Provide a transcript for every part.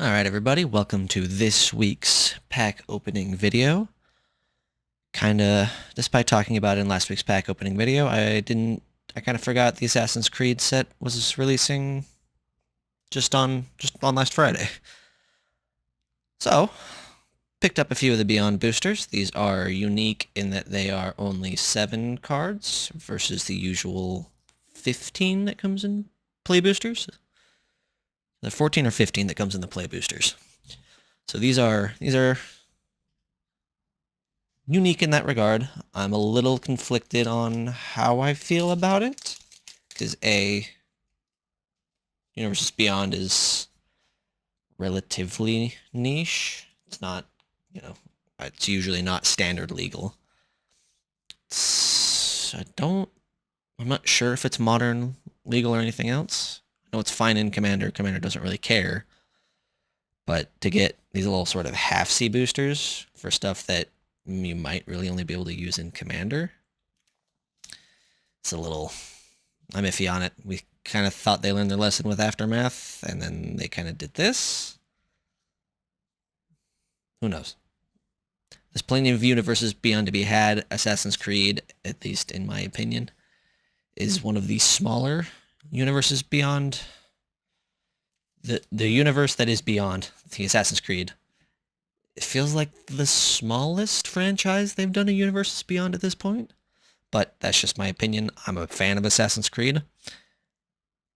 Alright everybody, welcome to this week's pack opening video. Despite talking about it in last week's pack opening video, I kind of forgot the Assassin's Creed set was releasing just on last Friday. So, picked up a few of the Beyond boosters. These are unique in that they are only 7 cards versus the usual 15 that comes in play boosters. The 14 or 15 that comes in the play boosters. So these are unique in that regard. I'm a little conflicted on how I feel about it, because Universes Beyond is relatively niche. It's not, it's usually not standard legal. I'm not sure if it's modern legal or anything else. I know it's fine in Commander. Commander doesn't really care. But to get these little sort of half-C boosters for stuff that you might really only be able to use in Commander, it's a little... I'm iffy on it. We kind of thought they learned their lesson with Aftermath, and then they kind of did this. Who knows? There's plenty of universes Beyond to be had. Assassin's Creed, at least in my opinion, is one of the smaller universes Beyond. The universe that is Beyond the Assassin's Creed, it feels like the smallest franchise they've done a Universes Beyond at this point. But that's just my opinion. I'm a fan of Assassin's Creed.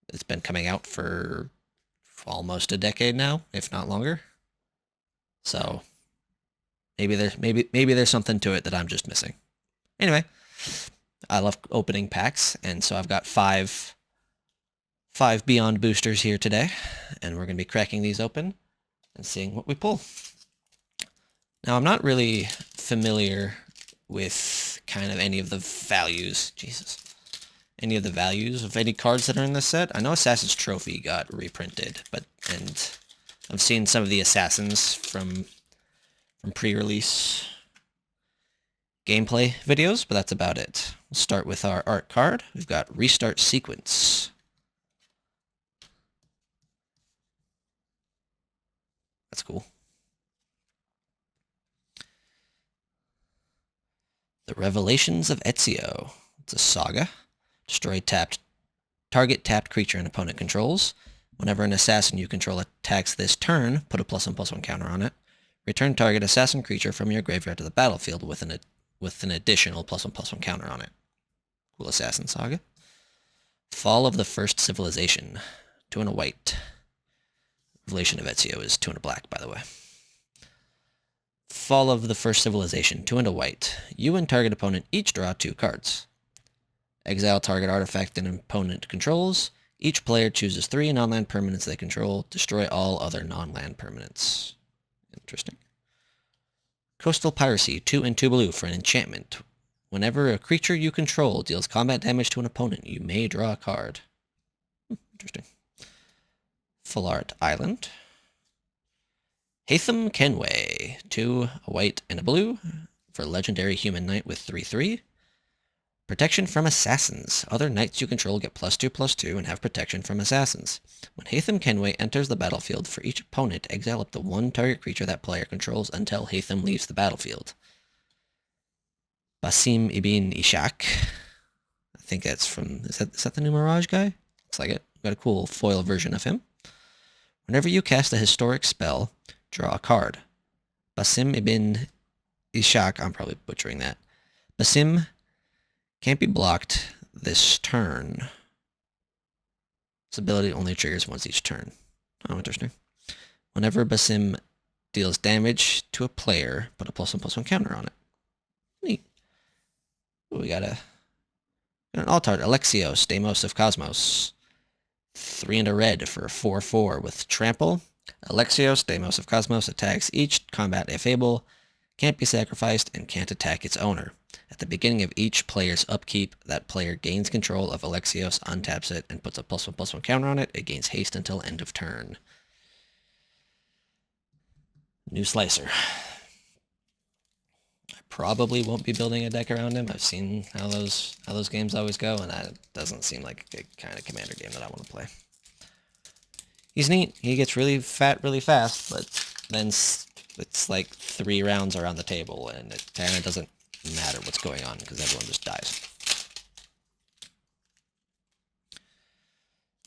It's been coming out for almost a decade now, if not longer. So maybe there's something to it that I'm just missing. Anyway, I love opening packs, and so I've got five Beyond boosters here today, and we're going to be cracking these open and seeing what we pull. Now, I'm not really familiar with kind of any of the values, any of the values of any cards that are in this set. I know Assassin's Trophy got reprinted, and I've seen some of the Assassins from pre-release gameplay videos, but that's about it. We'll start with our art card. We've got Restart Sequence. That's cool. The Revelations of Ezio. It's a saga. Destroy target tapped creature an opponent controls. Whenever an assassin you control attacks this turn, put a +1/+1 counter on it. Return target assassin creature from your graveyard to the battlefield with an additional +1/+1 counter on it. Cool assassin saga. Fall of the First Civilization. 2 and a white. Revelation of Ezio is 2 and a black, by the way. Fall of the First Civilization, 2 and a white. You and target opponent each draw 2 cards. Exile target artifact an opponent controls. Each player chooses 3 non-land permanents they control. Destroy all other non-land permanents. Interesting. Coastal Piracy, 2 and 2 blue for an enchantment. Whenever a creature you control deals combat damage to an opponent, you may draw a card. Interesting. Full Art Island. Haytham Kenway, 2, a white and a blue for Legendary Human Knight with 3/3. Protection from Assassins. Other knights you control get +2/+2 and have protection from assassins. When Haytham Kenway enters the battlefield, for each opponent, exile up to 1 target creature that player controls until Haytham leaves the battlefield. Basim ibn Ishaq. I think that's from... Is that the new Mirage guy? Looks like it. Got a cool foil version of him. Whenever you cast a historic spell, draw a card. Basim ibn Ishaq, I'm probably butchering that. Basim can't be blocked this turn. This ability only triggers once each turn. Oh, interesting. Whenever Basim deals damage to a player, put a +1/+1 counter on it. Neat. Ooh, we got an Altart, Alexios, Deimos of Cosmos. 3 and a red for 4/4 with Trample. Alexios, Deimos of Cosmos, attacks each combat if able, can't be sacrificed, and can't attack its owner. At the beginning of each player's upkeep, that player gains control of Alexios, untaps it, and puts a +1/+1 counter on it. It gains haste until end of turn. New Slicer. I probably won't be building a deck around him. I've seen how those games always go, and that doesn't seem like a kind of Commander game that I want to play. He's neat. He gets really fat really fast, but then it's like 3 rounds around the table, and it kind of doesn't matter what's going on because everyone just dies.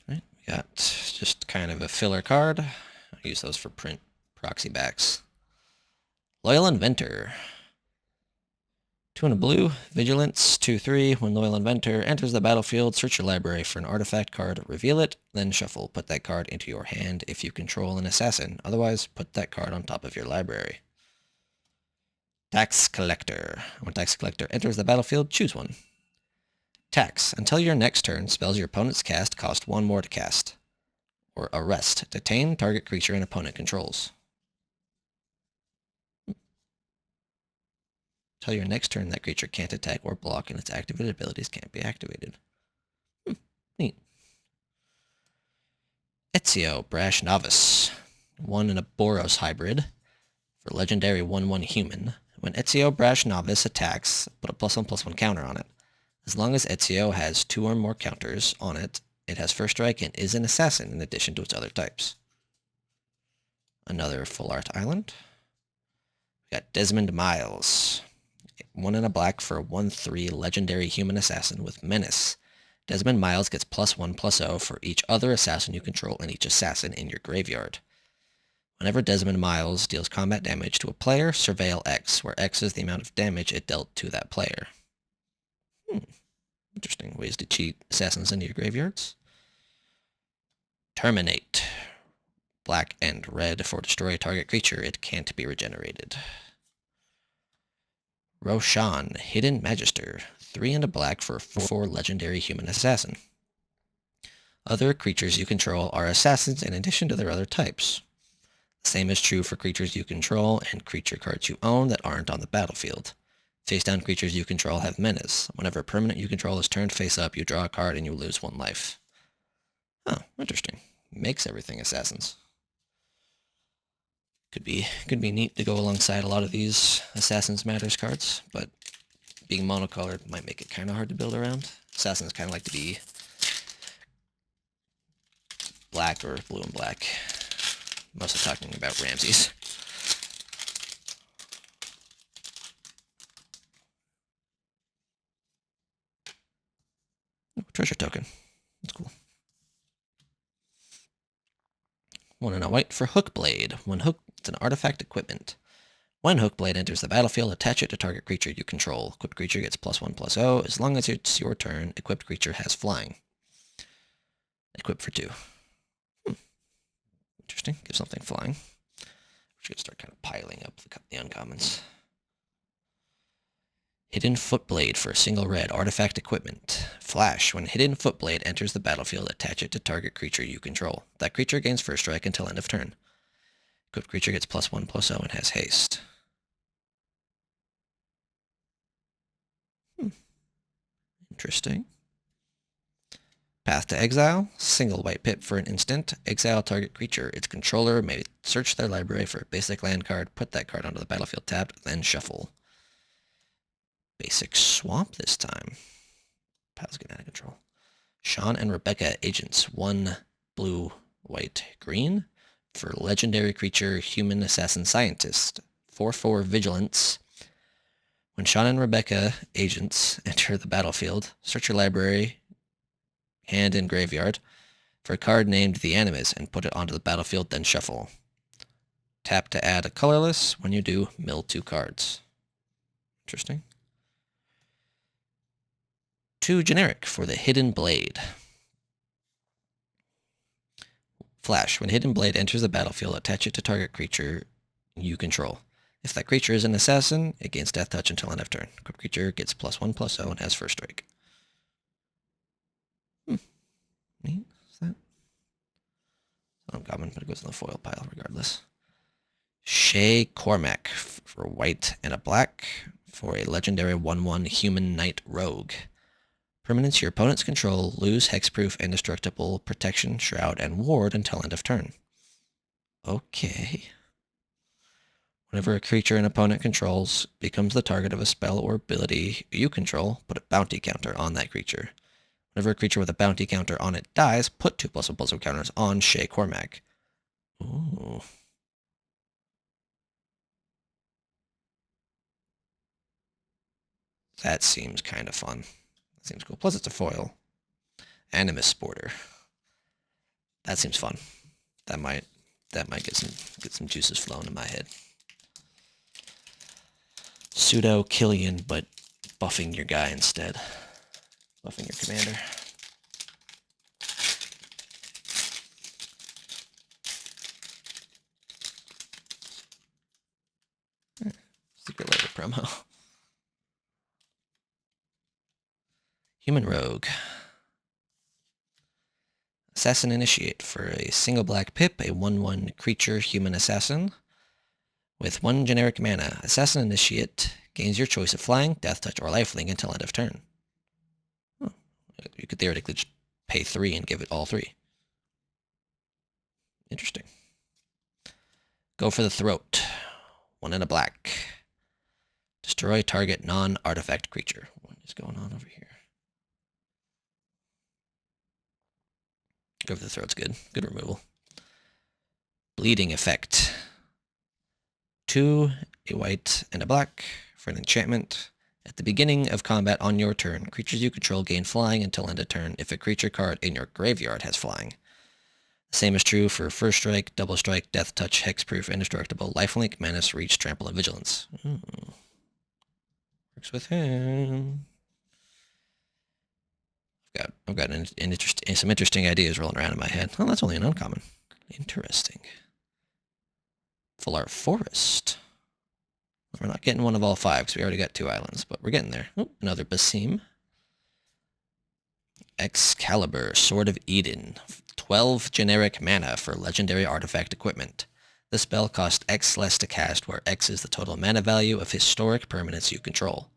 Right, we got just kind of a filler card. I'll use those for print proxy backs. Loyal Inventor. 2 and a blue, Vigilance, 2/3. When Loyal Inventor enters the battlefield, search your library for an artifact card, reveal it, then shuffle. Put that card into your hand if you control an assassin. Otherwise, put that card on top of your library. Tax Collector. When Tax Collector enters the battlefield, choose one. Tax. Until your next turn, spells your opponent's cast cost 1 more to cast. Or Arrest. Detain target creature an opponent controls. Until your next turn, that creature can't attack or block, and its activated abilities can't be activated. Neat. Ezio, Brash Novice. 1 and a Boros hybrid. For legendary 1/1 human. When Ezio Brash Novice attacks, put a +1/+1 counter on it. As long as Ezio has 2 or more counters on it, it has first strike and is an assassin in addition to its other types. Another full art island. We got Desmond Miles. 1 and a black for a 1/3 legendary human assassin with menace. Desmond Miles gets +1/+0 for each other assassin you control and each assassin in your graveyard. Whenever Desmond Miles deals combat damage to a player, surveil X, where X is the amount of damage it dealt to that player. Interesting ways to cheat assassins into your graveyards. Terminate. Black and red for destroy a target creature. It can't be regenerated. Roshan, Hidden Magister. 3 and a black for a 4/4 legendary human assassin. Other creatures you control are assassins in addition to their other types. The same is true for creatures you control and creature cards you own that aren't on the battlefield. Face-down creatures you control have menace. Whenever a permanent you control is turned face up, you draw a card and you lose 1 life. Oh, interesting. Makes everything assassins. Could be neat to go alongside a lot of these Assassins Matters cards, but being monocolored might make it kind of hard to build around. Assassins kind of like to be black or blue and black. Mostly talking about Ramses. Oh, treasure token. That's cool. 1 and a white for Hookblade. It's an artifact equipment. When Hookblade enters the battlefield, attach it to target creature you control. Equipped creature gets +1/+0. As long as it's your turn, equipped creature has flying. Equip for 2. Interesting. Give something flying. We should start kind of piling up the uncommons. Hidden Footblade for a single red artifact equipment. Flash. When Hidden Footblade enters the battlefield, attach it to target creature you control. That creature gains first strike until end of turn. Equipped creature gets +1/+0 and has haste. Interesting. Path to Exile. Single white pip for an instant. Exile target creature. Its controller may search their library for a basic land card, put that card onto the battlefield tapped, then shuffle. Basic swamp this time. Path's getting out of control. Sean and Rebecca agents. 1 blue, white, green. For legendary creature, human assassin scientist. 4/4 vigilance. When Sean and Rebecca agents enter the battlefield, search your library, hand and graveyard, for a card named the Animus and put it onto the battlefield, then shuffle. Tap to add a colorless. When you do, mill 2 cards. Interesting. 2 generic for the Hidden Blade. Flash. When Hidden Blade enters the battlefield, attach it to target creature you control. If that creature is an assassin, it gains death touch until end of turn. Equipped creature gets +1/+0 and has first strike. Neat. Is that? Uncommon, but it goes in the foil pile regardless. Shay Cormac for white and a black for a legendary 1/1 human knight rogue. Permanents your opponent's control lose hexproof, indestructible, protection, shroud, and ward until end of turn. Okay. Whenever a creature an opponent controls becomes the target of a spell or ability you control, put a bounty counter on that creature. Whenever a creature with a bounty counter on it dies, put 2+1/+1 counters on Shay Cormac. Ooh. That seems kind of fun. That seems cool. Plus, it's a foil. Animus Sporter. That seems fun. That might get some juices flowing in my head. Pseudo Killian, but buffing your guy instead. Buffing your commander. Secret Lair promo. Human Rogue. Assassin Initiate. For a single black pip, a 1/1 creature human assassin. With 1 generic mana, Assassin Initiate gains your choice of flying, death touch, or lifelink until end of turn. Oh. You could theoretically just pay 3 and give it all 3. Interesting. Go for the Throat. 1 and a black. Destroy target non-artifact creature. What is going on over here? Go for the Throat's good. Good removal. Bleeding Effect. 2, a white, and a black for an enchantment. At the beginning of combat on your turn, creatures you control gain flying until end of turn if a creature card in your graveyard has flying. The same is true for First Strike, Double Strike, Death Touch, Hexproof, Indestructible, Lifelink, Menace, Reach, Trample, and Vigilance. Ooh. Works with him. I've got some interesting ideas rolling around in my head. Oh, that's only an uncommon. Interesting. Full Art Forest. We're not getting one of all 5 because we already got 2 islands, but we're getting there. Oh, another Basim. Excalibur, Sword of Eden. 12 generic mana for legendary artifact equipment. The spell costs X less to cast, where X is the total mana value of historic permanents you control.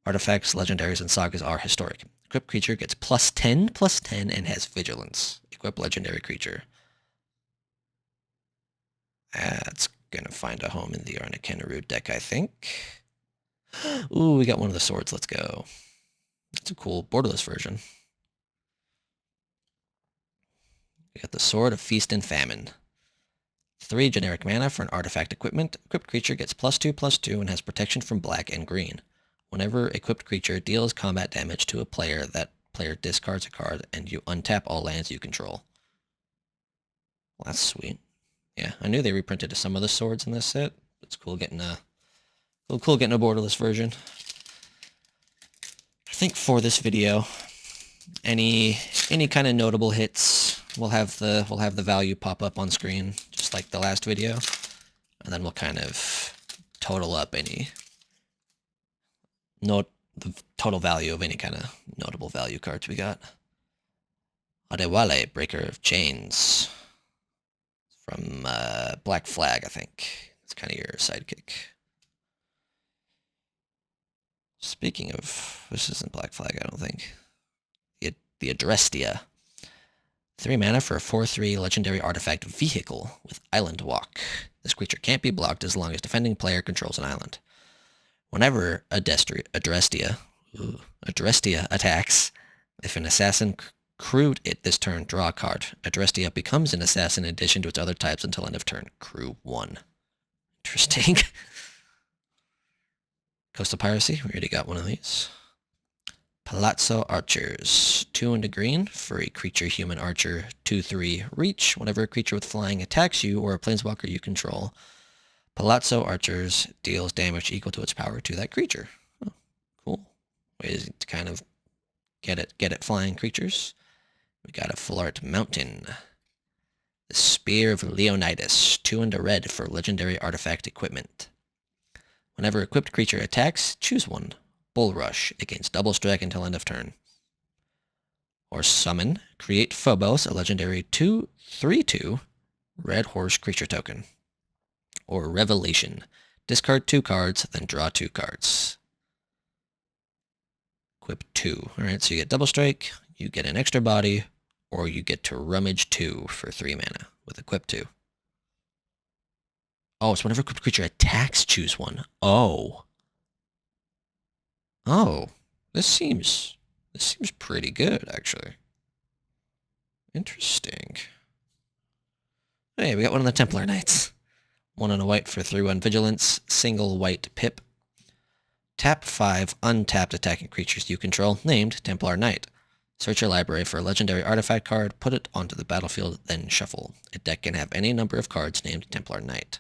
Artifacts, legendaries, and sagas are historic. Equipped creature gets +10/+10 and has vigilance. Equip legendary creature. That's gonna find a home in the Arnikenarud deck, I think. Ooh, we got one of the swords. Let's go. That's a cool borderless version. We got the Sword of Feast and Famine. 3 generic mana for an artifact equipment. Equipped creature gets +2/+2 and has protection from black and green. Whenever equipped creature deals combat damage to a player, that player discards a card, and you untap all lands you control. Well, that's sweet. Yeah, I knew they reprinted some of the swords in this set. It's cool getting a borderless version. I think for this video, any kind of notable hits, we'll have the value pop up on screen, just like the last video, and then we'll kind of total up the total value of any kind of notable value cards we got. Adewale, Breaker of Chains. From Black Flag, I think. It's kind of your sidekick. Speaking of, this isn't Black Flag, I don't think. The Adrestia. 3 mana for a 4/3 legendary artifact vehicle with Island Walk. This creature can't be blocked as long as defending player controls an island. Whenever Adrestia attacks, if an assassin crewed it this turn, draw a card. Adrestia becomes an assassin in addition to its other types until end of turn. Crew 1. Interesting. Coastal Piracy, we already got one of these. Palazzo Archers. 2 and a green for a creature human archer. 2/3 reach. Whenever a creature with flying attacks you or a planeswalker you control, Palazzo Archers deals damage equal to its power to that creature. Oh, cool. Ways to kind of get it flying creatures. We got a Full Art Mountain. The Spear of Leonidas. 2 and a red for legendary artifact equipment. Whenever equipped creature attacks, choose one. Bull Rush. It gains double strike until end of turn. Or summon. Create Phobos, a legendary 2/3/2 red horse creature token. Or Revelation. Discard 2 cards, then draw 2 cards. Equip 2. Alright, so you get double strike, you get an extra body, or you get to Rummage 2 for 3 mana with Equip 2. Oh, so whenever equipped creature attacks, choose one. Oh. Oh. This seems This seems pretty good, actually. Interesting. Hey, we got one of the Templar Knights. 1 and a white for 3/1 Vigilance, single white pip. Tap 5 untapped attacking creatures you control, named Templar Knight. Search your library for a legendary artifact card, put it onto the battlefield, then shuffle. A deck can have any number of cards named Templar Knight.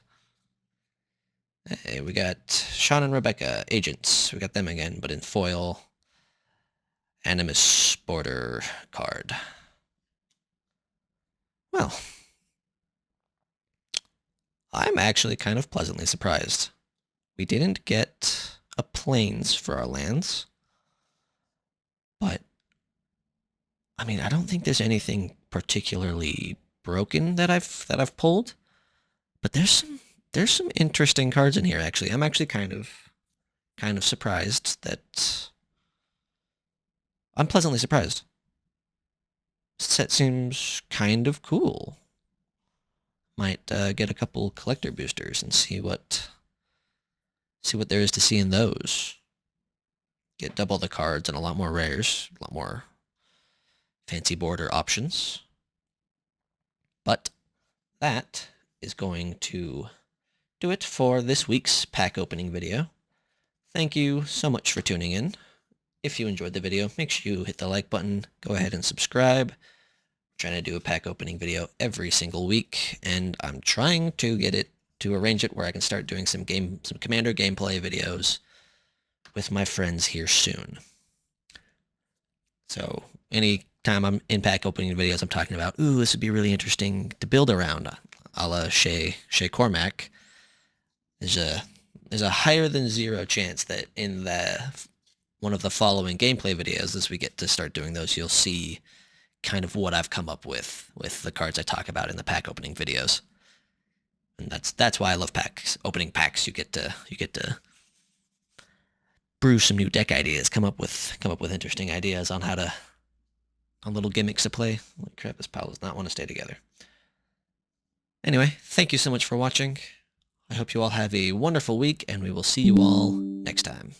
Hey, we got Sean and Rebecca, agents. We got them again, but in foil. Animus border card. Well, I'm actually kind of pleasantly surprised. We didn't get a plains for our lands, but I mean, I don't think there's anything particularly broken that I've pulled, but there's some interesting cards in here actually. I'm actually kind of surprised that I'm pleasantly surprised. This set seems kind of cool. Might get a couple collector boosters and see what there is to see in those. Get double the cards and a lot more rares, a lot more fancy border options. But that is going to do it for this week's pack opening video. Thank you so much for tuning in. If you enjoyed the video, make sure you hit the like button, go ahead and subscribe. I'm trying to do a pack opening video every single week, and I'm trying to arrange it where I can start doing some Commander gameplay videos with my friends here soon. So anytime I'm in pack opening videos, I'm talking about, ooh, this would be really interesting to build around, a la Shay Cormac. There's a higher than 0 chance that in one of the following gameplay videos, as we get to start doing those, you'll see kind of what I've come up with the cards I talk about in the pack opening videos. And that's why I love packs. Opening packs, you get to brew some new deck ideas, come up with interesting ideas on little gimmicks to play. Holy crap, this pal does not want to stay together. Anyway, thank you so much for watching. I hope you all have a wonderful week, and we will see you all next time.